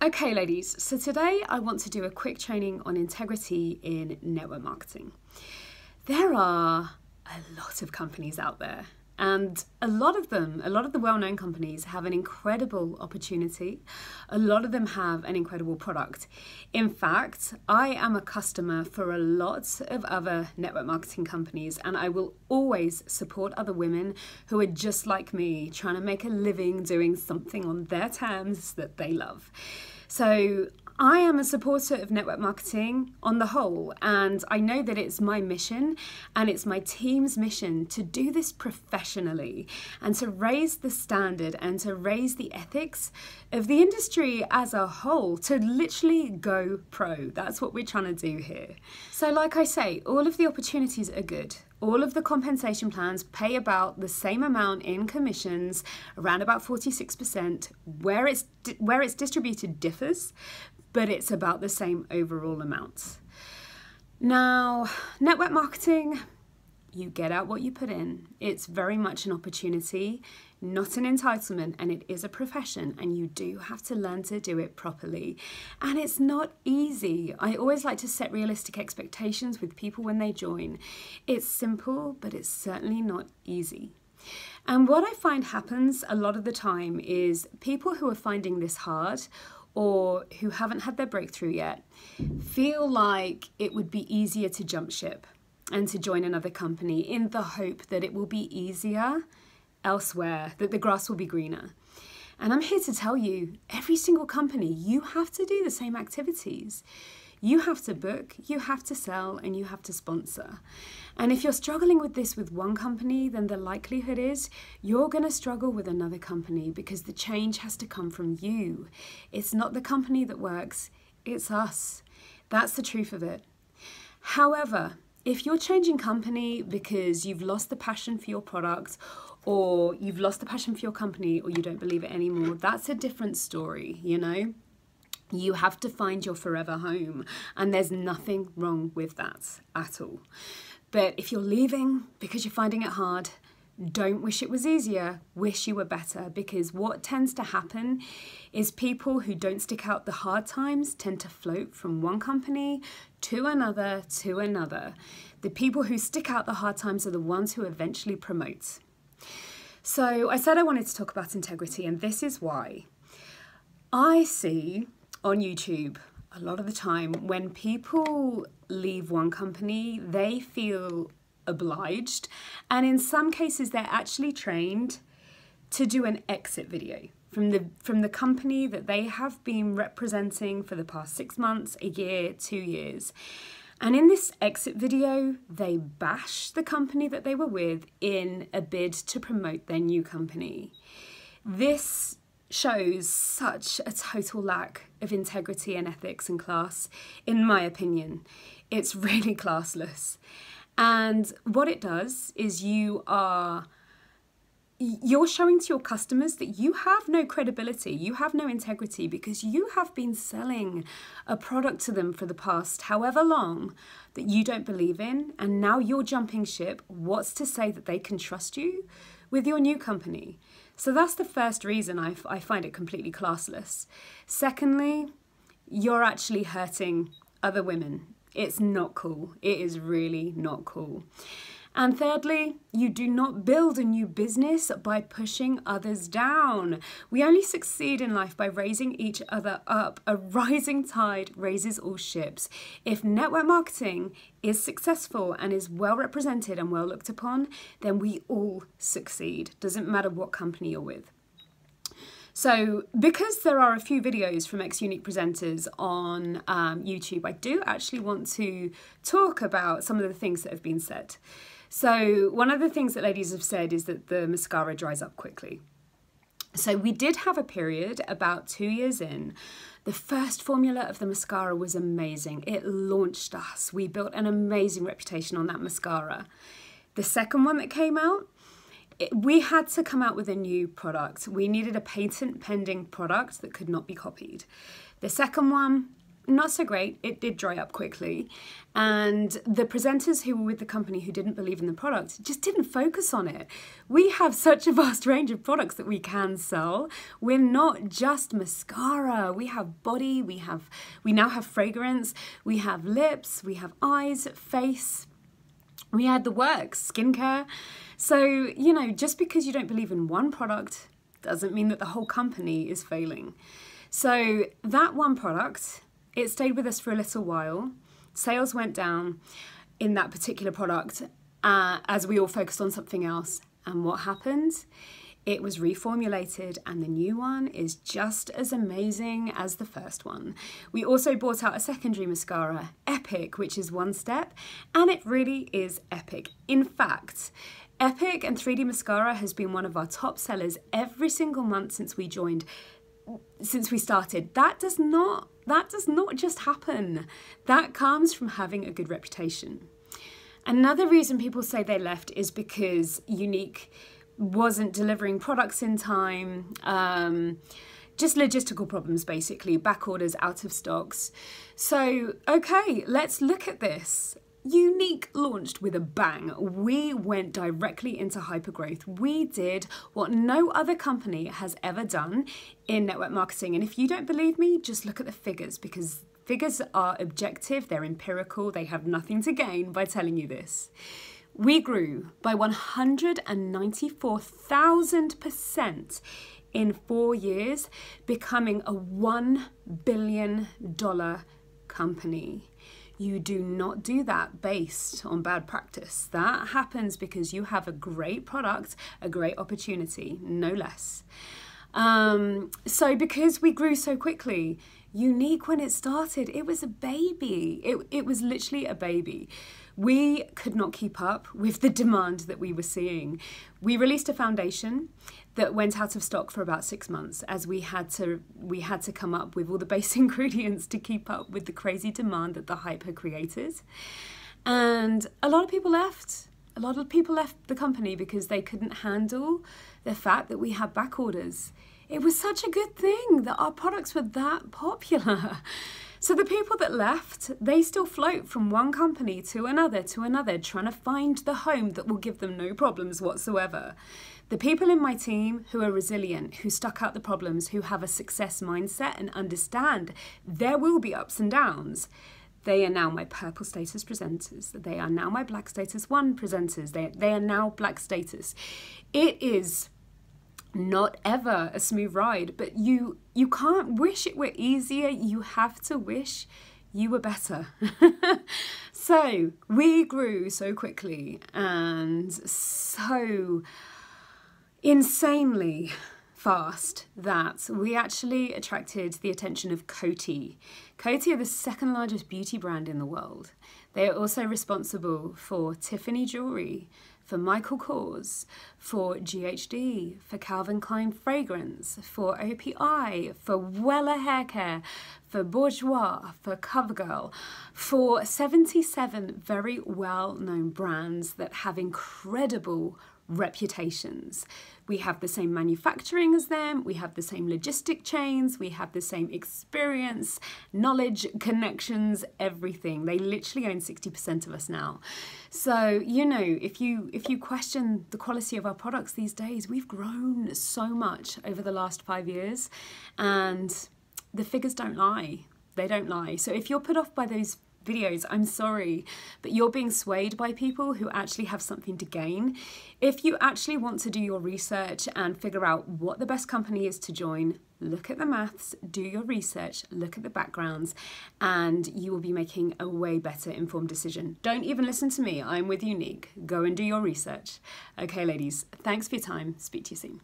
Okay, ladies, so today I want to do a quick training on integrity in network marketing. There are a lot of companies out there, and a lot of the well-known companies have an incredible opportunity. A lot of them have an incredible product. In fact, I am a customer for a lot of other network marketing companies, and I will always support other women who are just like me, trying to make a living doing something on their terms that they love. So I am a supporter of network marketing on the whole, and I know that it's my mission and it's my team's mission to do this professionally and to raise the standard and to raise the ethics of the industry as a whole, to literally go pro. That's what we're trying to do here. So like I say, all of the opportunities are good. All of the compensation plans pay about the same amount in commissions, around about 46%. Where it's distributed differs, but it's about the same overall amount. Now, network marketing, you get out what you put in. It's very much an opportunity, not an entitlement, and it is a profession, and you do have to learn to do it properly. And it's not easy. I always like to set realistic expectations with people when they join. It's simple, but it's certainly not easy. And what I find happens a lot of the time is people who are finding this hard or who haven't had their breakthrough yet feel like it would be easier to jump ship and to join another company in the hope that it will be easier elsewhere, that the grass will be greener. And I'm here to tell you, every single company, you have to do the same activities. You have to book, you have to sell, and you have to sponsor. And if you're struggling with this with one company, then the likelihood is you're going to struggle with another company, because the change has to come from you. It's not the company that works, it's us. That's the truth of it. However, if you're changing company because you've lost the passion for your product, or you've lost the passion for your company, or you don't believe it anymore, that's a different story, you know? You have to find your forever home, and there's nothing wrong with that at all. But if you're leaving because you're finding it hard, don't wish it was easier, wish you were better, because what tends to happen is people who don't stick out the hard times tend to float from one company to another to another. The people who stick out the hard times are the ones who eventually promote. So I said I wanted to talk about integrity, and this is why. I see on YouTube a lot of the time when people leave one company, they feel obliged, and in some cases they're actually trained to do an exit video from the company that they have been representing for the past 6 months, a year, 2 years. And in this exit video, they bash the company that they were with in a bid to promote their new company. This shows such a total lack of integrity and ethics and class, in my opinion. It's really classless. And what it does is you're showing to your customers that you have no credibility, you have no integrity, because you have been selling a product to them for the past however long that you don't believe in, and now you're jumping ship. What's to say that they can trust you with your new company? So that's the first reason I find it completely classless. Secondly, you're actually hurting other women. It's not cool. It is really not cool. And thirdly, you do not build a new business by pushing others down. We only succeed in life by raising each other up. A rising tide raises all ships. If network marketing is successful and is well represented and well looked upon, then we all succeed. Doesn't matter what company you're with. So because there are a few videos from ex-younique presenters on YouTube, I do actually want to talk about some of the things that have been said. So one of the things that ladies have said is that the mascara dries up quickly. So we did have a period about 2 years in. The first formula of the mascara was amazing. It launched us. We built an amazing reputation on that mascara. The second one that came out, we had to come out with a new product. We needed a patent pending product that could not be copied. The second one, not so great. It did dry up quickly. And the presenters who were with the company who didn't believe in the product just didn't focus on it. We have such a vast range of products that we can sell. We're not just mascara. We have body, we now have fragrance, we have lips, we have eyes, face. We had the works, skincare. So, you know, just because you don't believe in one product doesn't mean that the whole company is failing. So that one product, it stayed with us for a little while. Sales went down in that particular product as we all focused on something else. And what happened? It was reformulated, and the new one is just as amazing as the first one. We also brought out a secondary mascara, Epic, which is one step, and it really is epic. In fact, Epic and 3D Mascara has been one of our top sellers every single month since we started. That does not just happen. That comes from having a good reputation. Another reason people say they left is because younique wasn't delivering products in time, just logistical problems basically, back orders, out of stocks. So, okay, let's look at this. younique launched with a bang. We went directly into hypergrowth. We did what no other company has ever done in network marketing. And if you don't believe me, just look at the figures, because figures are objective, they're empirical, they have nothing to gain by telling you this. We grew by 194,000% in 4 years, becoming a $1 billion company. You do not do that based on bad practice. That happens because you have a great product, a great opportunity, no less. So because we grew so quickly, younique, when it started, it was a baby. It was literally a baby. We could not keep up with the demand that we were seeing. We released a foundation that went out of stock for about 6 months, as we had to come up with all the base ingredients to keep up with the crazy demand that the hype had created. And a lot of people left. A lot of people left the company because they couldn't handle the fact that we had back orders. It was such a good thing that our products were that popular. So the people that left, they still float from one company to another, trying to find the home that will give them no problems whatsoever. The people in my team who are resilient, who stuck out the problems, who have a success mindset and understand there will be ups and downs, they are now my purple status presenters. They are now my black status 1 presenters. They are now black status. It is not ever a smooth ride, but you can't wish it were easier. You have to wish you were better. So we grew so quickly and so insanely fast that we actually attracted the attention of Coty. Coty are the second largest beauty brand in the world. They are also responsible for Tiffany jewelry, for Michael Kors, for GHD, for Calvin Klein fragrance, for OPI, for Wella hair care, for Bourjois, for CoverGirl, for 77 very well-known brands that have incredible reputations. We have the same manufacturing as them, we have the same logistic chains, we have the same experience, knowledge, connections, everything. They literally own 60% of us now. So, you know, if you question the quality of our products these days, we've grown so much over the last 5 years, and the figures don't lie. They don't lie. So if you're put off by those videos, I'm sorry, but you're being swayed by people who actually have something to gain. If you actually want to do your research and figure out what the best company is to join, look at the maths, do your research, look at the backgrounds, and you will be making a way better informed decision. Don't even listen to me. I'm with younique. Go and do your research. Okay, ladies, thanks for your time. Speak to you soon.